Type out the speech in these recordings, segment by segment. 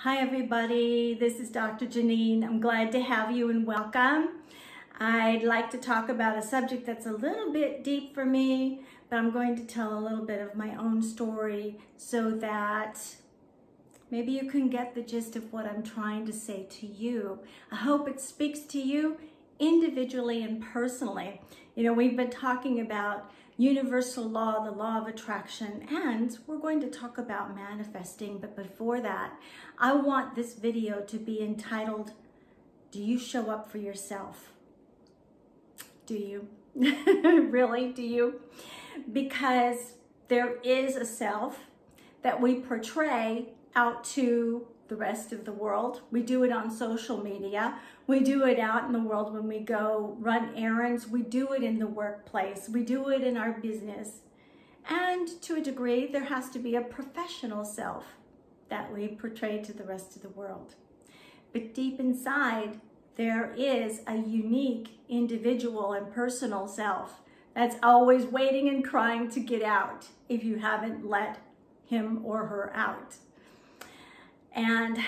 Hi everybody, this is Dr. Jenine. I'm glad to have you and welcome. I'd like to talk about a subject that's a little bit deep for me, but I'm going to tell a little bit of my own story so that maybe you can get the gist of what I'm trying to say to you. I hope it speaks to you individually and personally. You know, we've been talking about universal law, the law of attraction, and we're going to talk about manifesting. But before that, I want this video to be entitled, Do You Show Up for Yourself? Do you? Really, do you? Because there is a self that we portray out to the rest of the world. We do it on social media. We do it out in the world when we go run errands. We do it in the workplace. We do it in our business. And to a degree, there has to be a professional self that we portray to the rest of the world. But deep inside, there is a unique individual and personal self that's always waiting and crying to get out if you haven't let him or her out. And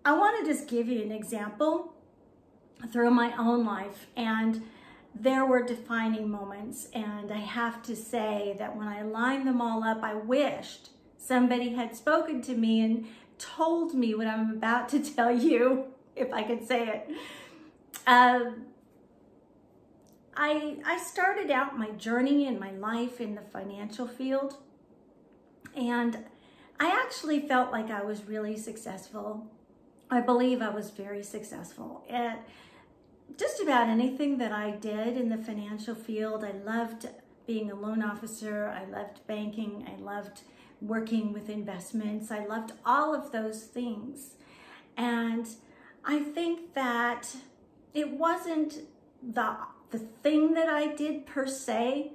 I want to just give you an example through my own life. And there were defining moments. And I have to say that when I lined them all up, I wished somebody had spoken to me and told me what I'm about to tell you, if I could say it. I started out my journey in my life in the financial field. And I actually felt like I was really successful. I believe I was very successful at just about anything that I did in the financial field. I loved being a loan officer. I loved banking. I loved working with investments. I loved all of those things. And I think that it wasn't the thing that I did per se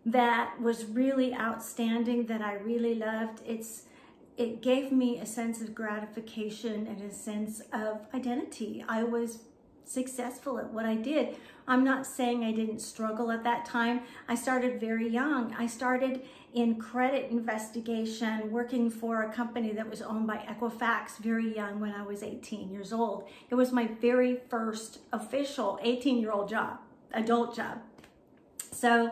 that was really outstanding, that I really loved. It gave me a sense of gratification and a sense of identity. I was successful at what I did. I'm not saying I didn't struggle at that time. I started very young. I started in credit investigation, working for a company that was owned by Equifax very young when I was 18 years old. It was my very first official 18-year-old job, adult job. So,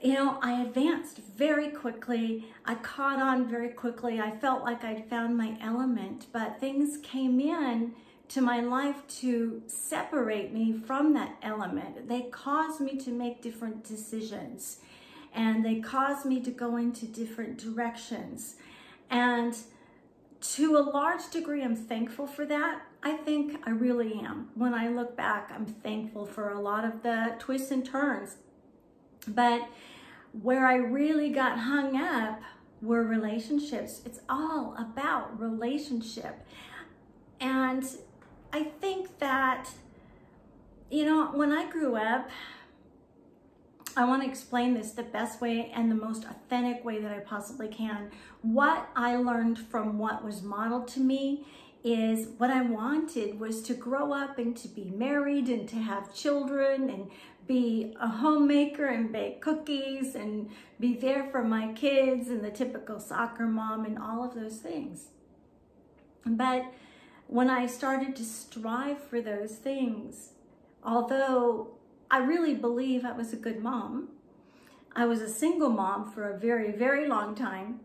you know, I advanced very quickly. I caught on very quickly. I felt like I'd found my element, but things came in to my life to separate me from that element. They caused me to make different decisions, and they caused me to go into different directions. And to a large degree, I'm thankful for that. I think I really am. When I look back, I'm thankful for a lot of the twists and turns. But where I really got hung up were relationships. It's all about relationship. And I think that, you know, when I grew up, I want to explain this the best way and the most authentic way that I possibly can. What I learned from what was modeled to me is what I wanted was to grow up and to be married and to have children and be a homemaker and bake cookies and be there for my kids and the typical soccer mom and all of those things. But when I started to strive for those things, although I really believe I was a good mom, I was a single mom for a very, very long time.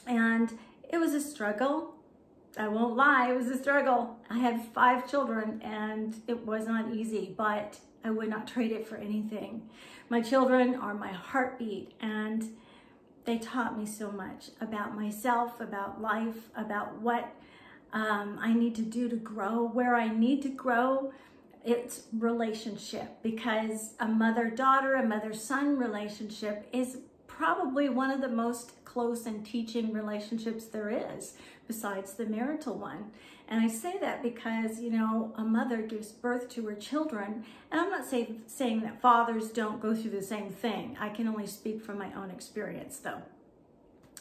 And it was a struggle. I won't lie, it was a struggle. I had 5 children and it was not easy, but I would not trade it for anything. My children are my heartbeat, and they taught me so much about myself, about life, about what I need to do to grow, where I need to grow. It's relationship, because a mother-daughter, a mother-son relationship is probably one of the most close and teaching relationships there is, besides the marital one. And I say that because, you know, a mother gives birth to her children, and I'm not saying that fathers don't go through the same thing. I can only speak from my own experience, though.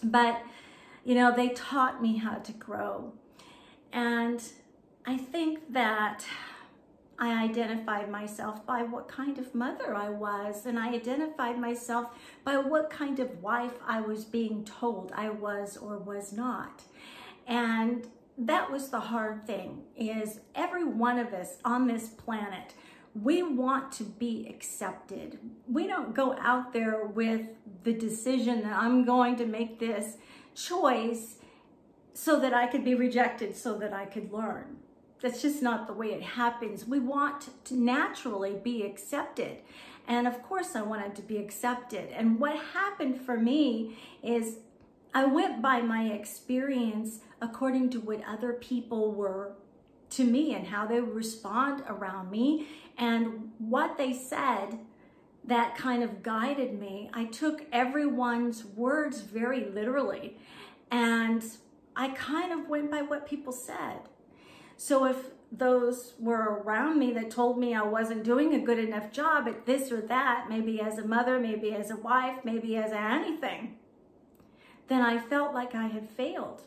But, you know, they taught me how to grow. And I think that I identified myself by what kind of mother I was, and I identified myself by what kind of wife I was being told I was or was not. And that was the hard thing, is every one of us on this planet, we want to be accepted. We don't go out there with the decision that I'm going to make this choice so that I could be rejected, so that I could learn. That's just not the way it happens. We want to naturally be accepted. And of course I wanted to be accepted. And what happened for me is I went by my experience according to what other people were to me and how they would respond around me and what they said. That kind of guided me. I took everyone's words very literally, and I kind of went by what people said. So if those were around me that told me I wasn't doing a good enough job at this or that, maybe as a mother, maybe as a wife, maybe as anything, then I felt like I had failed.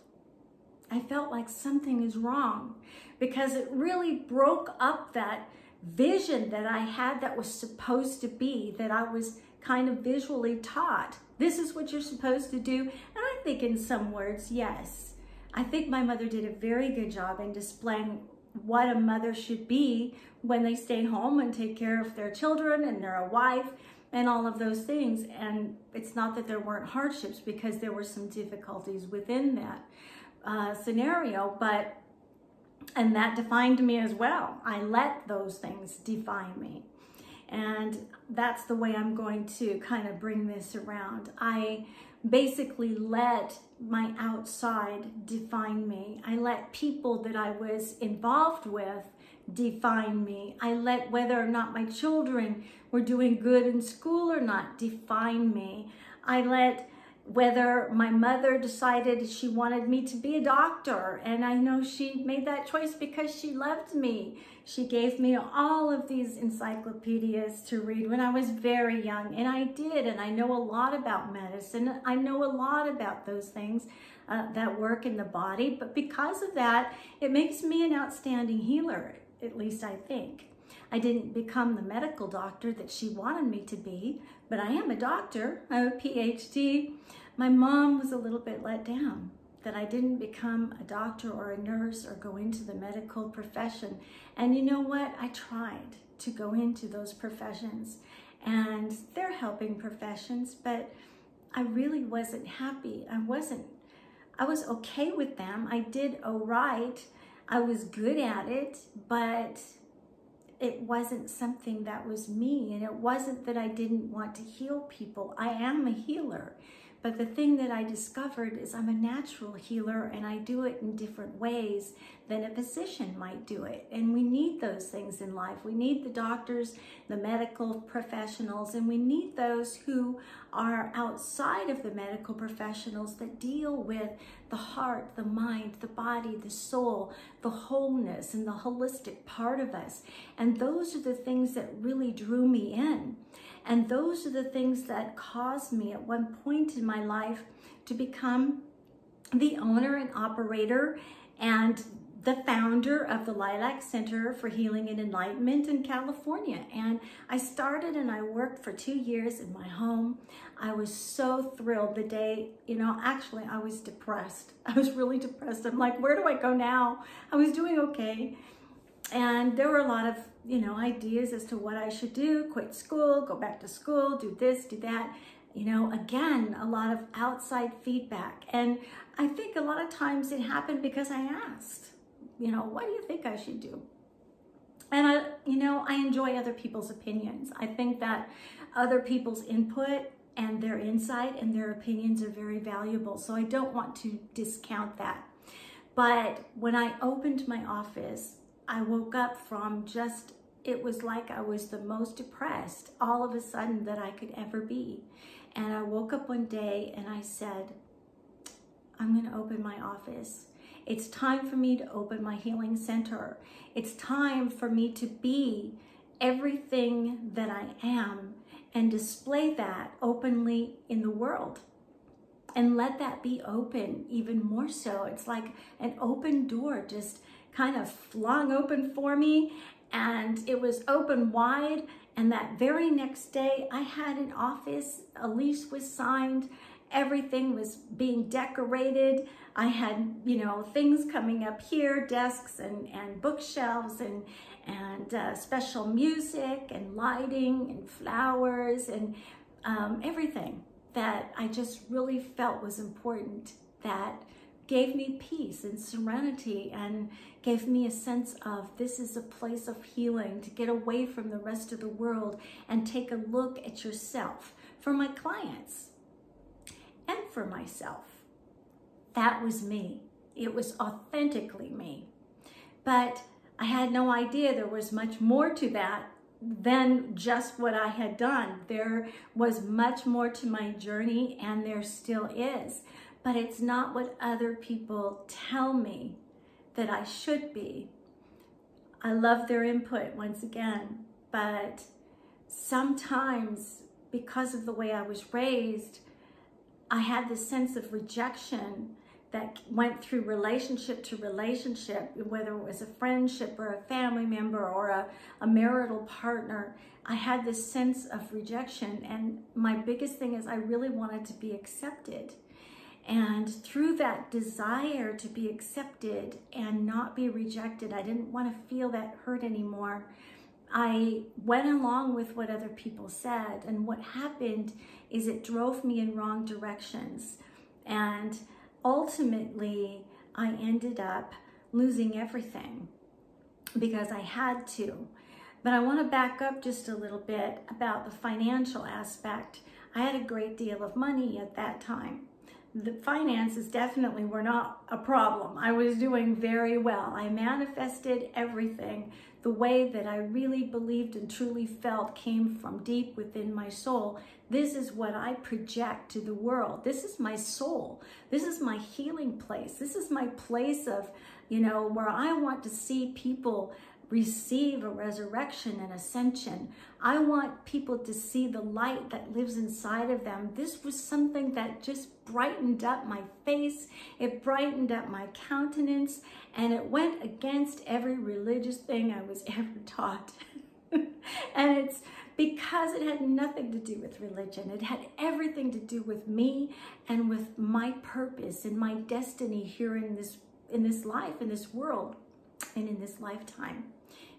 I felt like something is wrong, because it really broke up that vision that I had that was supposed to be, that I was kind of visually taught. This is what you're supposed to do. And I think in some words, yes. I think my mother did a very good job in displaying what a mother should be when they stay home and take care of their children and they're a wife and all of those things. And it's not that there weren't hardships, because there were some difficulties within that scenario, and that defined me as well. I let those things define me. And that's the way I'm going to kind of bring this around. I basically let my outside define me. I let people that I was involved with define me. I let whether or not my children were doing good in school or not define me. I let whether my mother decided she wanted me to be a doctor, and I know she made that choice because she loved me. She gave me all of these encyclopedias to read when I was very young, and I did, and I know a lot about medicine. I know a lot about those things that work in the body, but because of that, it makes me an outstanding healer, at least I think. I didn't become the medical doctor that she wanted me to be, but I am a doctor. I have a PhD. My mom was a little bit let down that I didn't become a doctor or a nurse or go into the medical profession. And you know what? I tried to go into those professions, and they're helping professions, but I really wasn't happy. I was okay with them. I did all right. I was good at it, but it wasn't something that was me, and it wasn't that I didn't want to heal people. I am a healer, but the thing that I discovered is I'm a natural healer, and I do it in different ways than a physician might do it. And we need those things in life. We need the doctors, the medical professionals, and we need those who are outside of the medical professionals that deal with the heart, the mind, the body, the soul, the wholeness, and the holistic part of us. And those are the things that really drew me in. And those are the things that caused me at one point in my life to become the owner and operator and the founder of the Lilac Center for Healing and Enlightenment in California. And I started and I worked for 2 years in my home. I was so thrilled the day, actually I was depressed. I was really depressed. I'm like, where do I go now? I was doing okay. And there were a lot of, ideas as to what I should do, quit school, go back to school, do this, do that. Again, a lot of outside feedback. And I think a lot of times it happened because I asked, what do you think I should do? And I enjoy other people's opinions. I think that other people's input and their insight and their opinions are very valuable. So I don't want to discount that. But when I opened my office, I woke up from it was like I was the most depressed all of a sudden that I could ever be. And I woke up one day and I said, I'm going to open my office. It's time for me to open my healing center. It's time for me to be everything that I am and display that openly in the world. And let that be open even more so. It's like an open door just kind of flung open for me, and it was open wide. And that very next day I had an office, a lease was signed, everything was being decorated. I had, you know, things coming up here, desks and bookshelves and special music and lighting and flowers and everything that I just really felt was important, that gave me peace and serenity and gave me a sense of this is a place of healing, to get away from the rest of the world and take a look at yourself, for my clients and for myself. That was me. It was authentically me. But I had no idea there was much more to that than just what I had done. There was much more to my journey, and there still is. But it's not what other people tell me that I should be. I love their input once again, but sometimes because of the way I was raised, I had this sense of rejection that went through relationship to relationship, whether it was a friendship or a family member or a marital partner. I had this sense of rejection, and my biggest thing is I really wanted to be accepted. And through that desire to be accepted and not be rejected, I didn't want to feel that hurt anymore. I went along with what other people said, and what happened is it drove me in wrong directions. And ultimately, I ended up losing everything because I had to. But I want to back up just a little bit about the financial aspect. I had a great deal of money at that time. The finances definitely were not a problem. I was doing very well. I manifested everything the way that I really believed and truly felt came from deep within my soul. This is what I project to the world. This is my soul. This is my healing place. This is my place of, you know, where I want to see people receive a resurrection and ascension. I want people to see the light that lives inside of them. This was something that just brightened up my face. It brightened up my countenance, and it went against every religious thing I was ever taught. And it's because it had nothing to do with religion. It had everything to do with me and with my purpose and my destiny here in this life, in this world, and in this lifetime.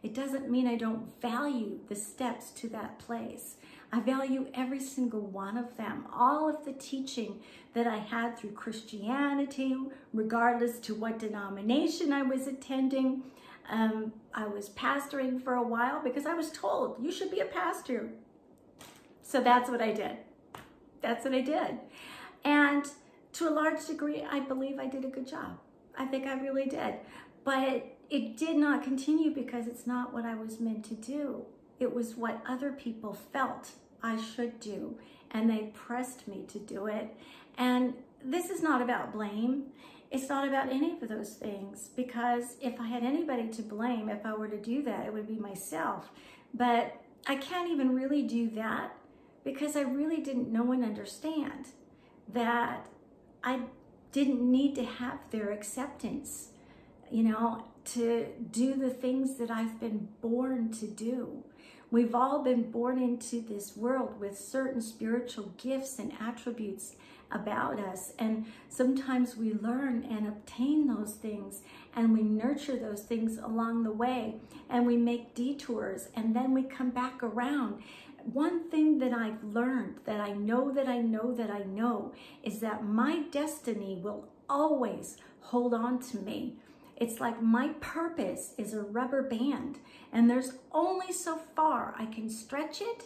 It doesn't mean I don't value the steps to that place. I value every single one of them. All of the teaching that I had through Christianity, regardless to what denomination I was attending. I was pastoring for a while because I was told, you should be a pastor. So that's what I did. That's what I did. And to a large degree, I believe I did a good job. I think I really did. But it did not continue because it's not what I was meant to do. It was what other people felt I should do, and they pressed me to do it. And this is not about blame. It's not about any of those things, because if I had anybody to blame, if I were to do that, it would be myself. But I can't even really do that because I really didn't know and understand that I didn't need to have their acceptance, you know, to do the things that I've been born to do. We've all been born into this world with certain spiritual gifts and attributes about us. And sometimes we learn and obtain those things, and we nurture those things along the way, and we make detours, and then we come back around. One thing that I've learned, that I know is that my destiny will always hold on to me. It's like my purpose is a rubber band, and there's only so far I can stretch it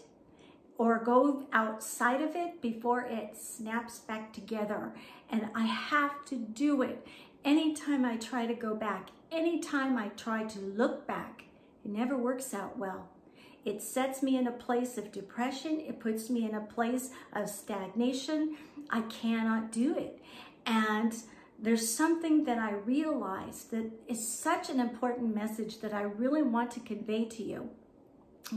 or go outside of it before it snaps back together. And I have to do it. Anytime I try to go back, anytime I try to look back, it never works out well. It sets me in a place of depression. It puts me in a place of stagnation. I cannot do it. And there's something that I realized that is such an important message that I really want to convey to you.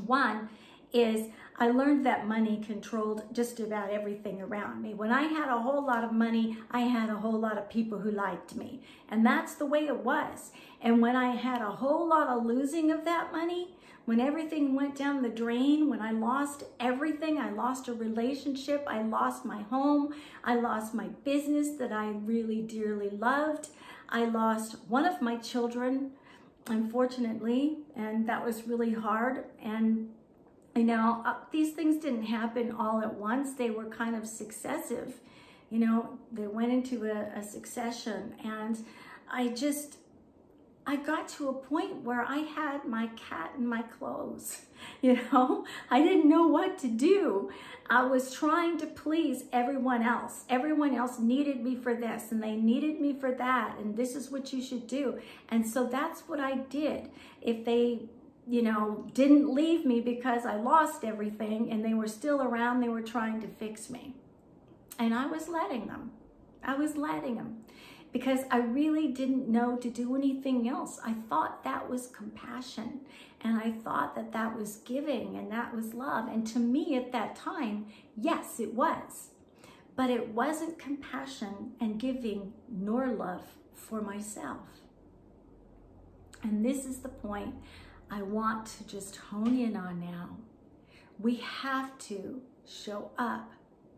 One is I learned that money controlled just about everything around me. When I had a whole lot of money, I had a whole lot of people who liked me. And that's the way it was. And when I had a whole lot of losing of that money, when everything went down the drain, when I lost everything, I lost a relationship, I lost my home, I lost my business that I really dearly loved, I lost one of my children, unfortunately, and that was really hard. And you know, these things didn't happen all at once. They were kind of successive. You know, they went into a succession, and I got to a point where I had my cat in my clothes. You know, I didn't know what to do. I was trying to please everyone else. Everyone else needed me for this, and they needed me for that, and this is what you should do. And so that's what I did. If they, you know, didn't leave me because I lost everything and they were still around, they were trying to fix me. And I was letting them. I was letting them because I really didn't know to do anything else. I thought that was compassion, and I thought that that was giving, and that was love. And to me at that time, yes, it was. But it wasn't compassion and giving nor love for myself. And this is the point I want to just hone in on now. We have to show up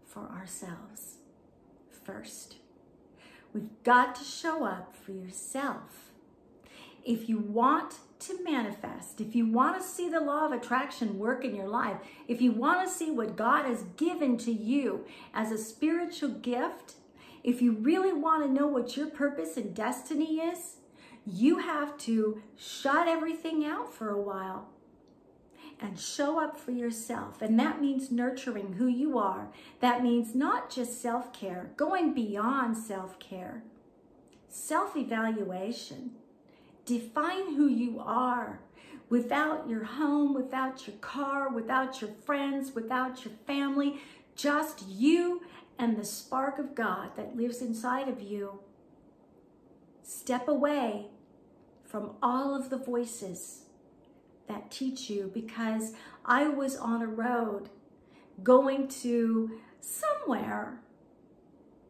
for ourselves first. We've got to show up for yourself. If you want to manifest, if you want to see the law of attraction work in your life, if you want to see what God has given to you as a spiritual gift, if you really want to know what your purpose and destiny is, you have to shut everything out for a while and show up for yourself. And that means nurturing who you are. That means not just self-care, going beyond self-care, self-evaluation. Define who you are without your home, without your car, without your friends, without your family, just you and the spark of God that lives inside of you. Step away from all of the voices that teach you, because I was on a road going to somewhere,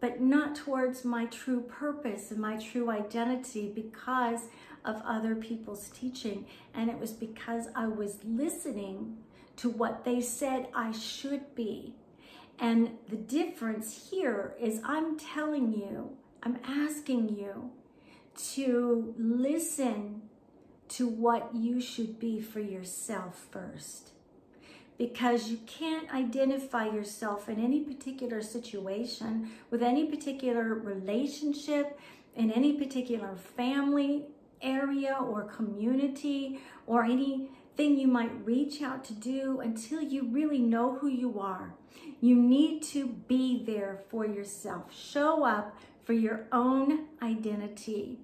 but not towards my true purpose and my true identity because of other people's teaching. And it was because I was listening to what they said I should be. And the difference here is I'm telling you, I'm asking you to listen to what you should be for yourself first. Because you can't identify yourself in any particular situation, with any particular relationship, in any particular family area or community, or anything you might reach out to do until you really know who you are. You need to be there for yourself. Show up for your own identity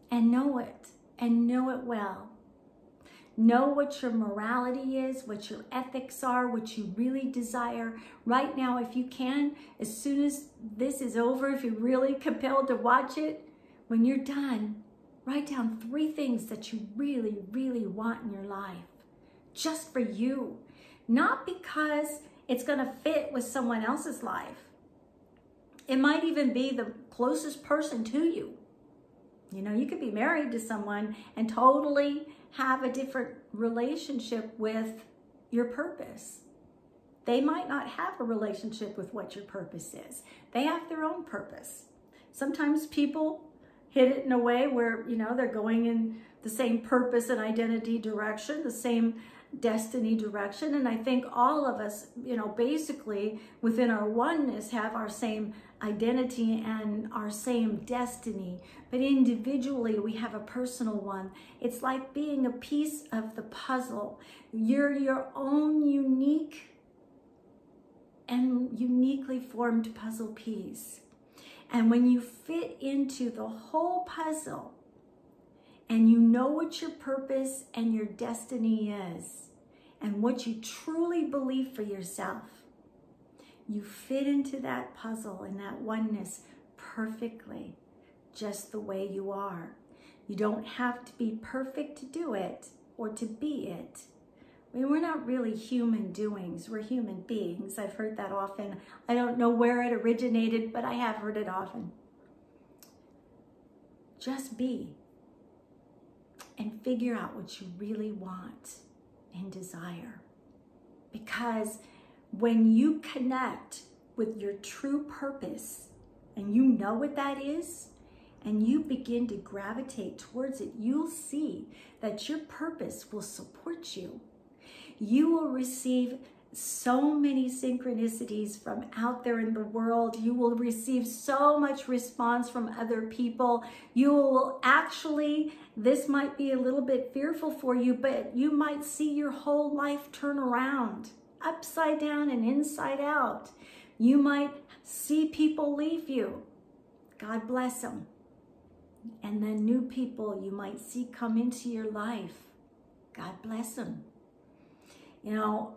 and know it, and know it well. Know what your morality is, what your ethics are, what you really desire. Right now, if you can, as soon as this is over, if you're really compelled to watch it, when you're done, write down 3 things that you really, really want in your life. Just for you. Not because it's going to fit with someone else's life. It might even be the closest person to you. You know, you could be married to someone and totally have a different relationship with your purpose. They might not have a relationship with what your purpose is. They have their own purpose. Sometimes people hit it in a way where, you know, they're going in the same purpose and identity direction, the same destiny direction. And I think all of us, you know, basically within our oneness have our same identity and our same destiny. But individually, we have a personal one. It's like being a piece of the puzzle. You're your own unique and uniquely formed puzzle piece. And when you fit into the whole puzzle and you know what your purpose and your destiny is and what you truly believe for yourself, you fit into that puzzle and that oneness perfectly, just the way you are. You don't have to be perfect to do it or to be it. I mean, we're not really human doings. We're human beings. I've heard that often. I don't know where it originated, but I have heard it often. Just be and figure out what you really want and desire. Because when you connect with your true purpose and you know what that is, and you begin to gravitate towards it, you'll see that your purpose will support you. You will receive so many synchronicities from out there in the world. You will receive so much response from other people. You will actually, this might be a little bit fearful for you, but you might see your whole life turn around, upside down and inside out. You might see people leave you. God bless them. And then new people you might see come into your life. God bless them. You know,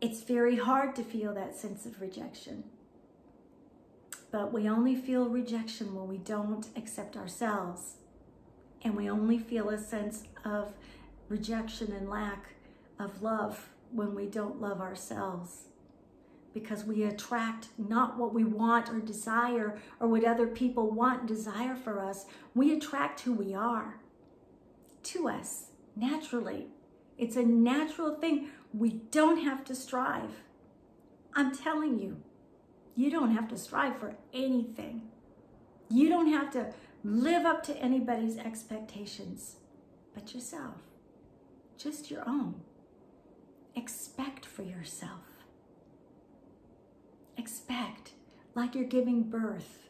it's very hard to feel that sense of rejection. But we only feel rejection when we don't accept ourselves. And we only feel a sense of rejection and lack of love when we don't love ourselves. Because we attract not what we want or desire or what other people want and desire for us. We attract who we are to us naturally. It's a natural thing. We don't have to strive. I'm telling you, you don't have to strive for anything. You don't have to live up to anybody's expectations but yourself. Just your own. Expect for yourself. Expect like you're giving birth.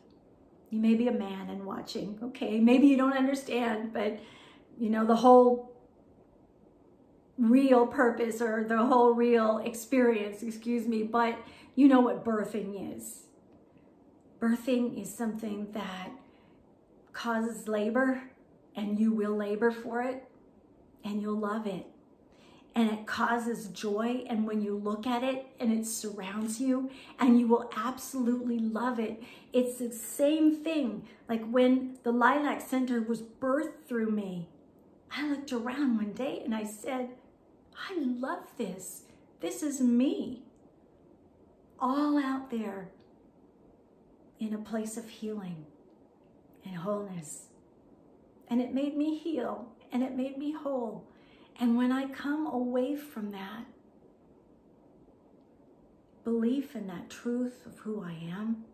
You may be a man and watching, okay? Maybe you don't understand, but you know, the whole real purpose or the whole real experience, but you know what birthing is. Birthing is something that causes labor, and you will labor for it, and you'll love it. And it causes joy, and when you look at it and it surrounds you, and you will absolutely love it. It's the same thing like when the Lilac Center was birthed through me. I looked around one day and I said, I love this. This is me. All out there in a place of healing and wholeness. And it made me heal and it made me whole. And when I come away from that belief in that truth of who I am,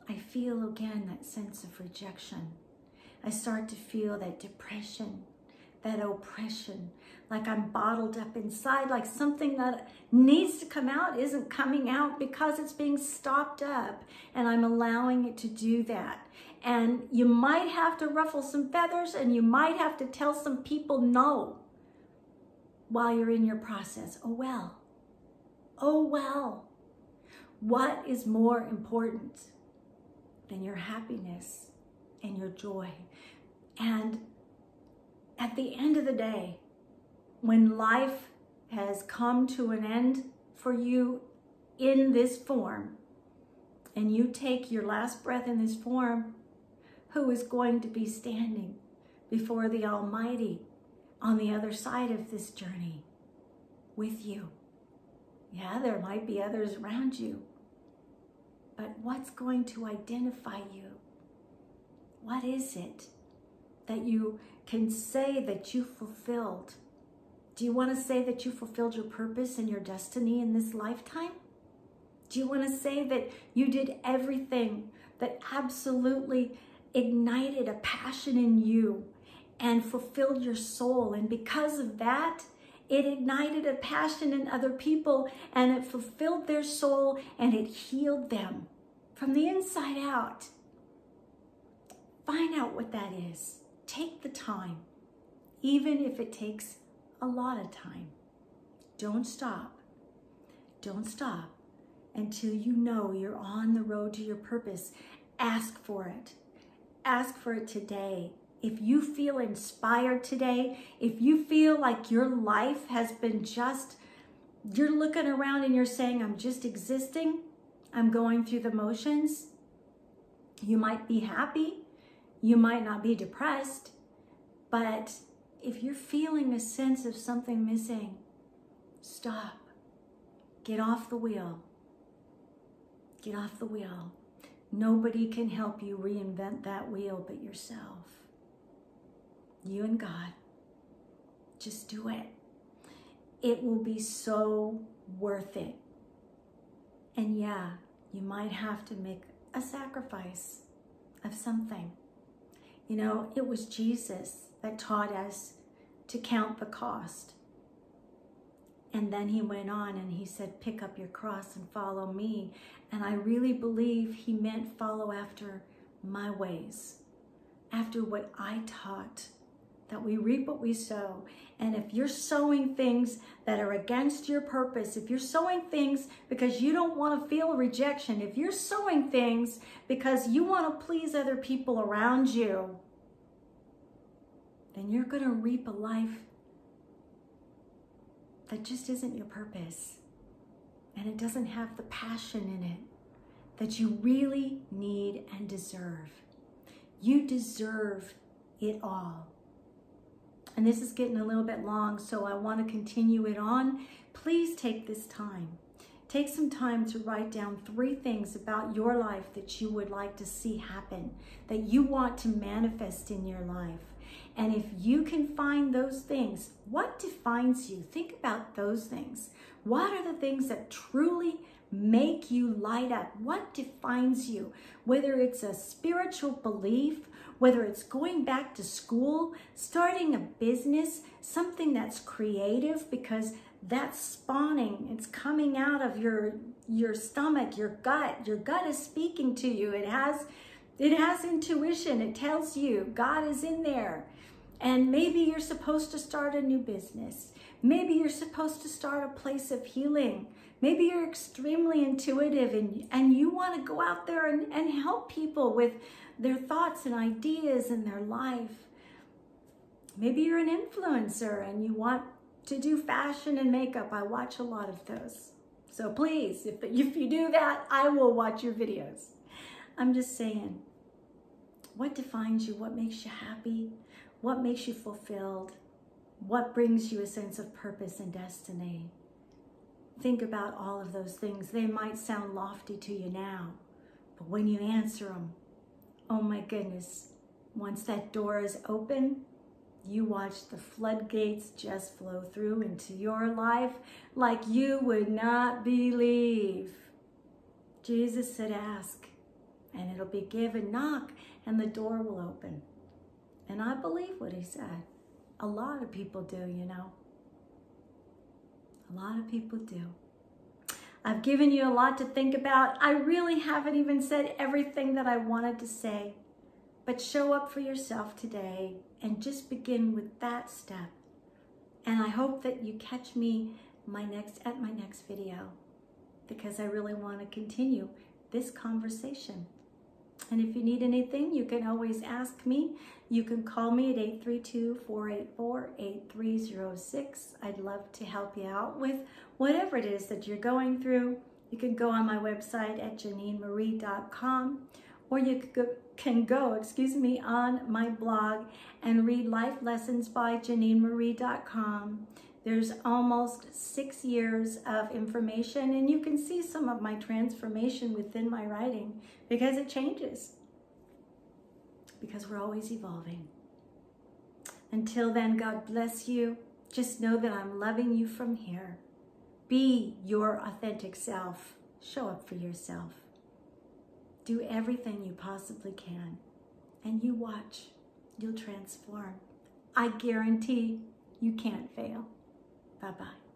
I feel again that sense of rejection. I start to feel that depression, that oppression, like I'm bottled up inside, like something that needs to come out isn't coming out because it's being stopped up, and I'm allowing it to do that. And you might have to ruffle some feathers, and you might have to tell some people no while you're in your process. Oh well. Oh well. What is more important than your happiness and your joy? And at the end of the day, when life has come to an end for you in this form, and you take your last breath in this form, who is going to be standing before the Almighty on the other side of this journey with you? Yeah, there might be others around you, but what's going to identify you? What is it that you can say that you fulfilled? Do you want to say that you fulfilled your purpose and your destiny in this lifetime? Do you want to say that you did everything that absolutely ignited a passion in you and fulfilled your soul? And because of that, it ignited a passion in other people, and it fulfilled their soul, and it healed them from the inside out. Find out what that is. Take the time, even if it takes a lot of time. Don't stop. Don't stop until you know you're on the road to your purpose. Ask for it. Ask for it today. If you feel inspired today, if you feel like your life has been just, you're looking around and you're saying, I'm just existing, I'm going through the motions, you might be happy, you might not be depressed, but if you're feeling a sense of something missing, Stop. Get off the wheel. Get off the wheel. Nobody can help you reinvent that wheel but yourself. You and God. Just do it. It will be so worth it. And yeah, you might have to make a sacrifice of something. You know, it was Jesus that taught us to count the cost. And then he went on and he said, pick up your cross and follow me. And I really believe he meant follow after my ways, after what I taught, that we reap what we sow. And if you're sowing things that are against your purpose, if you're sowing things because you don't want to feel rejection, if you're sowing things because you want to please other people around you, then you're going to reap a life that just isn't your purpose. And it doesn't have the passion in it that you really need and deserve. You deserve it all. And this is getting a little bit long, so I want to continue it on. Please take this time. Take some time to write down 3 things about your life that you would like to see happen, that you want to manifest in your life. And if you can find those things, what defines you? Think about those things. What are the things that truly make you light up? What defines you? Whether it's a spiritual belief, whether it's going back to school, starting a business, something that's creative because that's spawning, it's coming out of your stomach, your gut. Your gut is speaking to you. It has intuition. It tells you God is in there. And maybe you're supposed to start a new business. Maybe you're supposed to start a place of healing. Maybe you're extremely intuitive and you want to go out there and help people with their thoughts and ideas in their life. Maybe you're an influencer and you want to do fashion and makeup. I watch a lot of those. So please, if you do that, I will watch your videos. I'm just saying, what defines you? What makes you happy? What makes you fulfilled? What brings you a sense of purpose and destiny? Think about all of those things. They might sound lofty to you now, but when you answer them, oh my goodness, once that door is open, you watch the floodgates just flow through into your life like you would not believe. Jesus said, ask, and it'll be given. Knock, and the door will open. And I believe what he said. A lot of people do, you know. A lot of people do. I've given you a lot to think about. I really haven't even said everything that I wanted to say. But show up for yourself today and just begin with that step. And I hope that you catch me at my next video, because I really want to continue this conversation. And if you need anything, you can always ask me. You can call me at 832-484-8306. I'd love to help you out with whatever it is that you're going through. You can go on my website at JanineMarie.com, or you can go on my blog and read Life Lessons by JanineMarie.com. There's almost 6 years of information, and you can see some of my transformation within my writing, because it changes, because we're always evolving. Until then, God bless you. Just know that I'm loving you from here. Be your authentic self. Show up for yourself. Do everything you possibly can, and you watch. You'll transform. I guarantee you can't fail. Bye-bye.